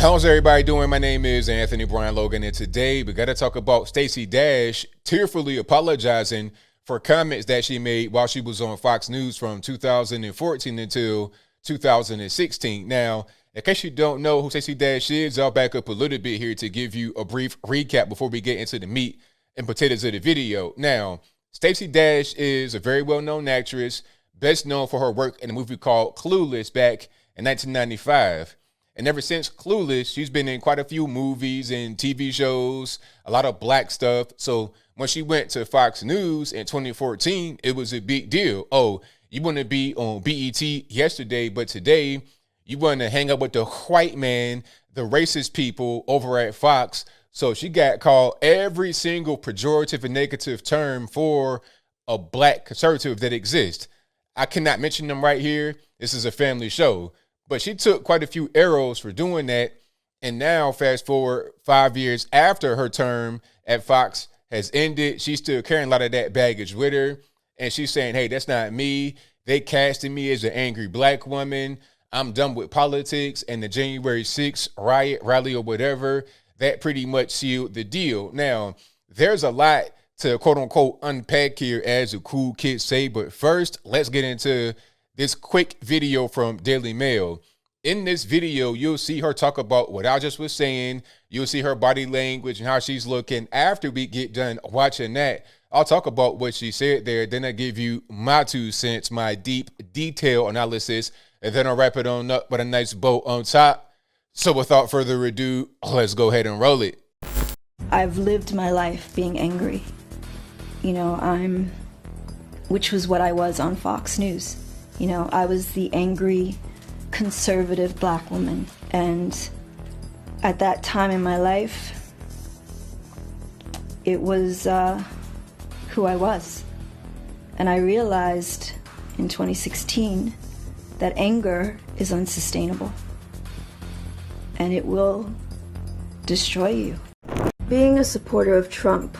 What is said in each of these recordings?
How's everybody doing? My name is Anthony Brian Logan, and today we got to talk about Stacey Dash tearfully apologizing for comments that she made while she was on Fox News from 2014 until 2016. Now, in case you don't know who Stacey Dash is, I'll back up a little bit here to give you a brief recap before we get into the meat and potatoes of the video. Now, Stacey Dash is a very well-known actress, best known for her work in a movie called Clueless back in 1995. And ever since Clueless, she's been in quite a few movies and TV shows, a lot of black stuff. So when she went to Fox News in 2014, it was a big deal. Oh, you want to be on BET yesterday, but today you want to hang out with the white man, the racist people over at Fox. So she got called every single pejorative and negative term for a black conservative that exists. I cannot mention them right here. This is a family show. But she took quite a few arrows for doing that. And now, fast forward 5 years after her term at Fox has ended, she's still carrying a lot of that baggage with her. And she's saying, hey, that's not me. They casted me as an angry black woman. I'm done with politics. And the January 6th riot, rally, or whatever, that pretty much sealed the deal. Now, there's a lot to quote unquote unpack here, as the cool kids say. But first, let's get into this quick video from Daily Mail. In this video, you'll see her talk about what I just was saying. You'll see her body language and how she's looking. After we get done watching that, I'll talk about what she said there. Then I give you my 2 cents, my deep detail analysis, and then I'll wrap it on up with a nice bow on top. So without further ado, let's go ahead and roll it. I've lived my life being angry. Which was what I was on Fox News. I was the angry, conservative black woman. And at that time in my life, it was who I was. And I realized in 2016 that anger is unsustainable. And it will destroy you. Being a supporter of Trump,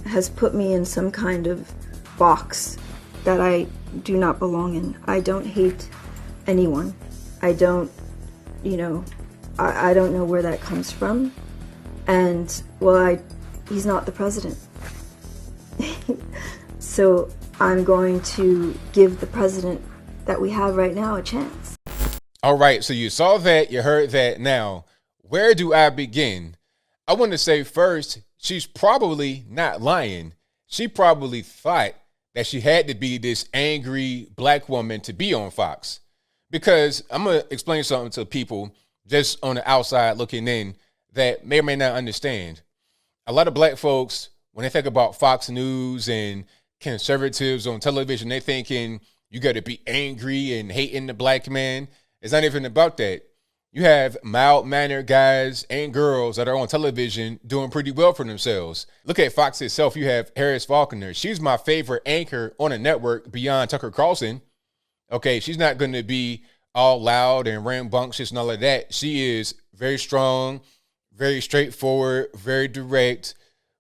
has put me in some kind of box that I do not belong in. I don't hate anyone. I don't know where that comes from. And, he's not the president. So I'm going to give the president that we have right now a chance. All right, so you saw that, you heard that. Now, where do I begin? I want to say first, she's probably not lying. She probably thought that she had to be this angry black woman to be on Fox. Because I'm going to explain something to people just on the outside looking in that may or may not understand. A lot of black folks, when they think about Fox News and conservatives on television, they're thinking you got to be angry and hating the black man. It's not even about that. You have mild-mannered guys and girls that are on television doing pretty well for themselves. Look at Fox itself. You have Harris Faulkner. She's my favorite anchor on a network beyond Tucker Carlson. Okay, she's not going to be all loud and rambunctious and all of that. She is very strong, very straightforward, very direct,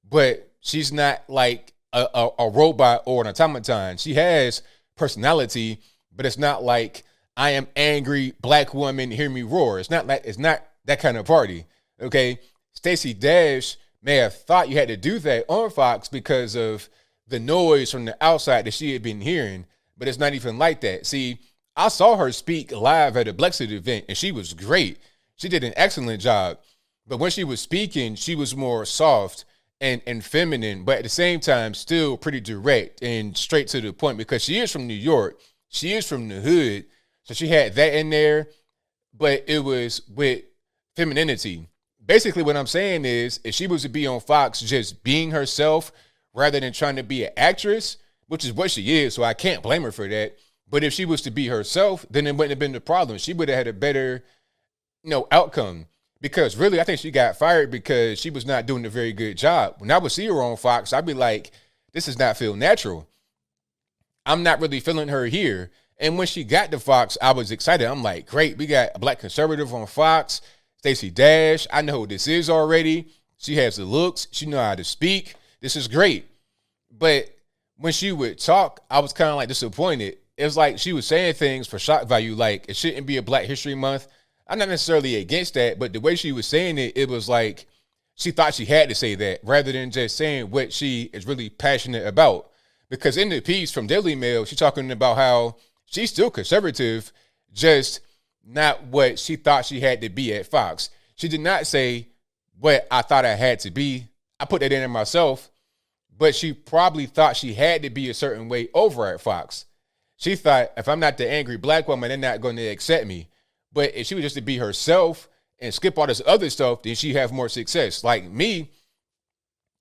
but she's not like a robot or an automaton. She has personality, but it's not like I am angry black woman, hear me roar. It's not that kind of party. Okay. Stacey Dash may have thought you had to do that on Fox because of the noise from the outside that she had been hearing, but it's not even like that. See, I saw her speak live at a Blexit event and she was great. She did an excellent job. But when she was speaking, she was more soft and feminine, but at the same time, still pretty direct and straight to the point because she is from New York. She is from the hood. So she had that in there, but it was with femininity. Basically, what I'm saying is if she was to be on Fox just being herself rather than trying to be an actress, which is what she is, so I can't blame her for that. But if she was to be herself, then it wouldn't have been the problem. She would have had a better, outcome. Because really, I think she got fired because she was not doing a very good job. When I would see her on Fox, I'd be like, this does not feel natural. I'm not really feeling her here. And when she got to Fox, I was excited. I'm like, great, we got a black conservative on Fox, Stacey Dash. I know who this is already. She has the looks. She know how to speak. This is great. But when she would talk, I was kind of like disappointed. It was like she was saying things for shock value, like it shouldn't be a Black History Month. I'm not necessarily against that, but the way she was saying it, it was like she thought she had to say that rather than just saying what she is really passionate about. Because in the piece from Daily Mail, she's talking about how she's still conservative, just not what she thought she had to be at Fox. She did not say what I thought I had to be. I put that in there myself, but she probably thought she had to be a certain way over at Fox. She thought, if I'm not the angry black woman, they're not going to accept me. But if she was just to be herself and skip all this other stuff, then she'd have more success. Like me,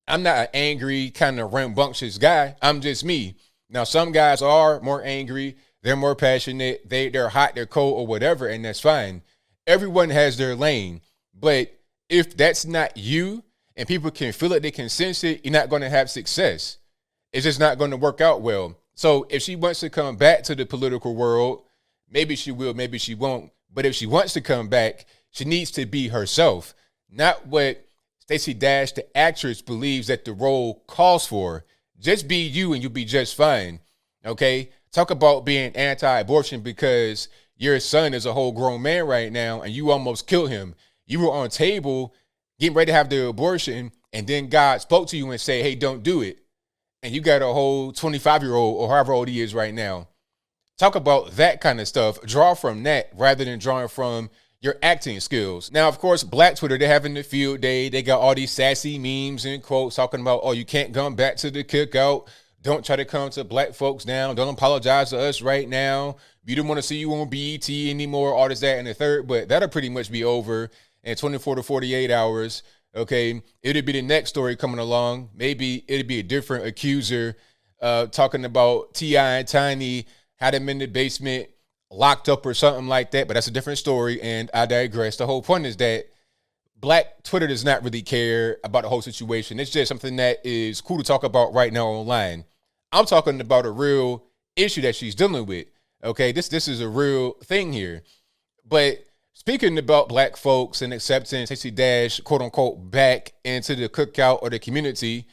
I'm not an angry, kind of rambunctious guy. I'm just me. Now, some guys are more angry. They're more passionate. They're hot, they're cold, or whatever, and that's fine. Everyone has their lane. But if that's not you and people can feel it, they can sense it, you're not going to have success. It's just not going to work out well. So if she wants to come back to the political world, maybe she will, maybe she won't. But if she wants to come back, she needs to be herself, not what Stacey Dash, the actress, believes that the role calls for. Just be you and you'll be just fine, okay? Talk about being anti-abortion because your son is a whole grown man right now and you almost killed him. You were on table getting ready to have the abortion and then God spoke to you and said, hey, don't do it. And you got a whole 25-year-old or however old he is right now. Talk about that kind of stuff. Draw from that rather than drawing from your acting skills. Now, of course, Black Twitter, they're having the field day. They got all these sassy memes and quotes talking about, oh, you can't come back to the cookout. Don't try to come to black folks now. Don't apologize to us right now. We don't want to see you on BET anymore, all this, that, and the third. But that'll pretty much be over in 24 to 48 hours. Okay, it'll be the next story coming along. Maybe it'll be a different accuser talking about T.I. and Tiny had him in the basement locked up or something like that. But that's a different story, and I digress. The whole point is that Black Twitter does not really care about the whole situation. It's just something that is cool to talk about right now online. I'm talking about a real issue that she's dealing with. Okay, this is a real thing here. But speaking about black folks and accepting Stacey Dash, quote unquote, back into the cookout or the community,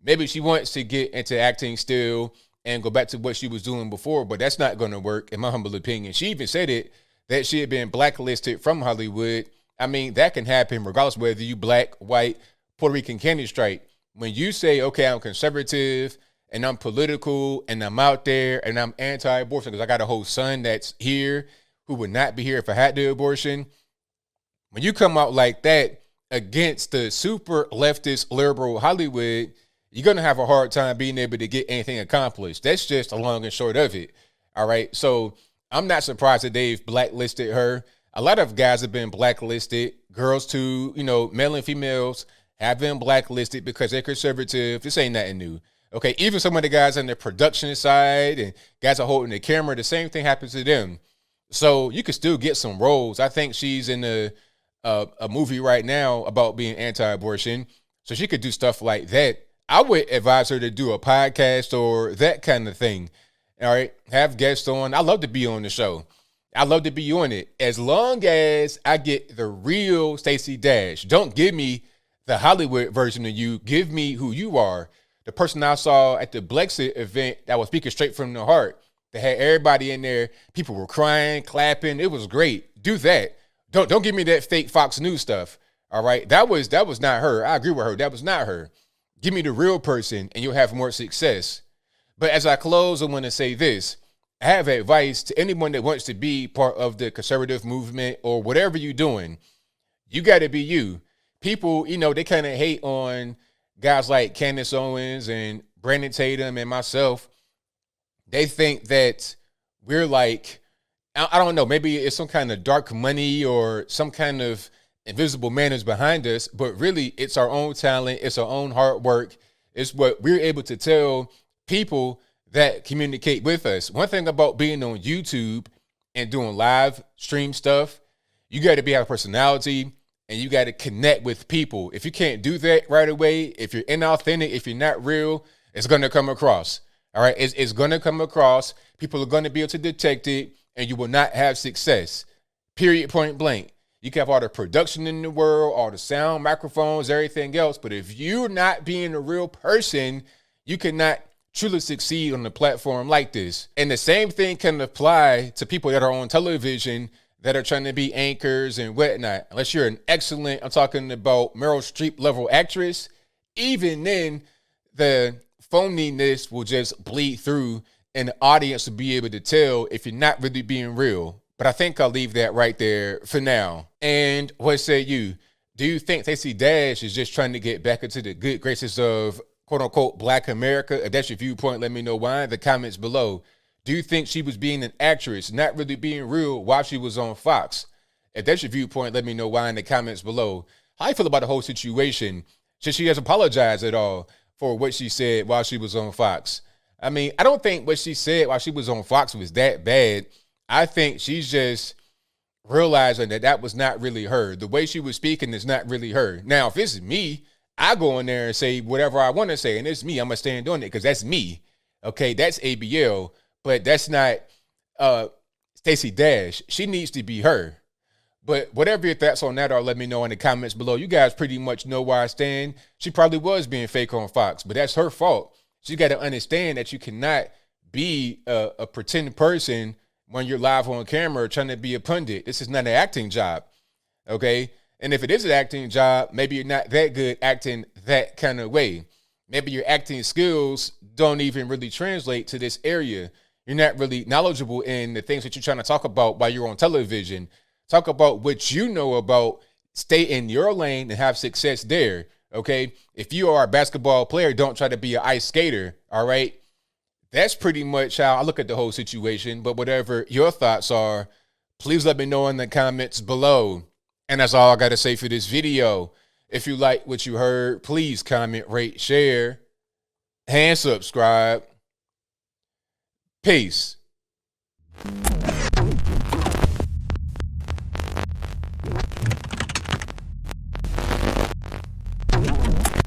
maybe she wants to get into acting still and go back to what she was doing before, but that's not going to work, in my humble opinion. She even said it, that she had been blacklisted from Hollywood. I mean, that can happen regardless whether you black, white, Puerto Rican, candy stripe. When you say, okay, I'm conservative and I'm political and I'm out there and I'm anti-abortion because I got a whole son that's here who would not be here if I had the abortion. When you come out like that against the super leftist liberal Hollywood, you're going to have a hard time being able to get anything accomplished. That's just the long and short of it. All right. So I'm not surprised that they've blacklisted her. A lot of guys have been blacklisted. Girls too, male and females have been blacklisted because they're conservative. This ain't nothing new. Okay. Even some of the guys on the production side and guys are holding the camera, the same thing happens to them. So you can still get some roles. I think she's in a movie right now about being anti-abortion. So she could do stuff like that. I would advise her to do a podcast or that kind of thing. All right. Have guests on. I love to be on the show. I love to be on it. As long as I get the real Stacey Dash. Don't give me the Hollywood version of you. Give me who you are. The person I saw at the Blexit event that was speaking straight from the heart. They had everybody in there. People were crying, clapping. It was great. Do that. Don't give me that fake Fox News stuff. All right. That was not her. I agree with her. That was not her. Give me the real person and you'll have more success. But as I close, I want to say this. I have advice to anyone that wants to be part of the conservative movement or whatever you're doing. You got to be you. People, they kind of hate on guys like Candace Owens and Brandon Tatum and myself. They think that we're like, I don't know, maybe it's some kind of dark money or some kind of invisible man is behind us, but really it's our own talent. It's our own hard work. It's what we're able to tell people that communicate with us. One thing about being on YouTube and doing live stream stuff, you got to have a personality and you got to connect with people. If you can't do that right away, if you're inauthentic, if you're not real, it's going to come across. All right. It's going to come across. People are going to be able to detect it and you will not have success. Period, point blank. You can have all the production in the world, all the sound, microphones, everything else. But if you're not being a real person, you cannot truly succeed on a platform like this. And the same thing can apply to people that are on television that are trying to be anchors and whatnot, unless you're an excellent, I'm talking about Meryl Streep level actress, even then the phoniness will just bleed through and the audience will be able to tell if you're not really being real. But I think I'll leave that right there for now. And what say you? Do you think Stacey Dash is just trying to get back into the good graces of quote unquote Black America? If that's your viewpoint, let me know why in the comments below. Do you think she was being an actress, not really being real while she was on Fox? If that's your viewpoint, let me know why in the comments below. How you feel about the whole situation? Should she has apologized at all for what she said while she was on Fox? I mean, I don't think what she said while she was on Fox was that bad. I think she's just realizing that that was not really her. The way she was speaking is not really her. Now, if it's me, I go in there and say whatever I want to say, and it's me. I'm going to stand on it because that's me. Okay, that's ABL, but that's not Stacey Dash. She needs to be her. But whatever your thoughts on that are, let me know in the comments below. You guys pretty much know where I stand. She probably was being fake on Fox, but that's her fault. She got to understand that you cannot be a pretend person when you're live on camera trying to be a pundit. This is not an acting job, okay? And if it is an acting job, maybe you're not that good acting that kind of way. Maybe your acting skills don't even really translate to this area. You're not really knowledgeable in the things that you're trying to talk about while you're on television. Talk about what you know about, stay in your lane and have success there, okay? If you are a basketball player, don't try to be an ice skater, all right? That's pretty much how I look at the whole situation. But whatever your thoughts are, please let me know in the comments below. And that's all I got to say for this video. If you like what you heard, please comment, rate, share, and subscribe. Peace.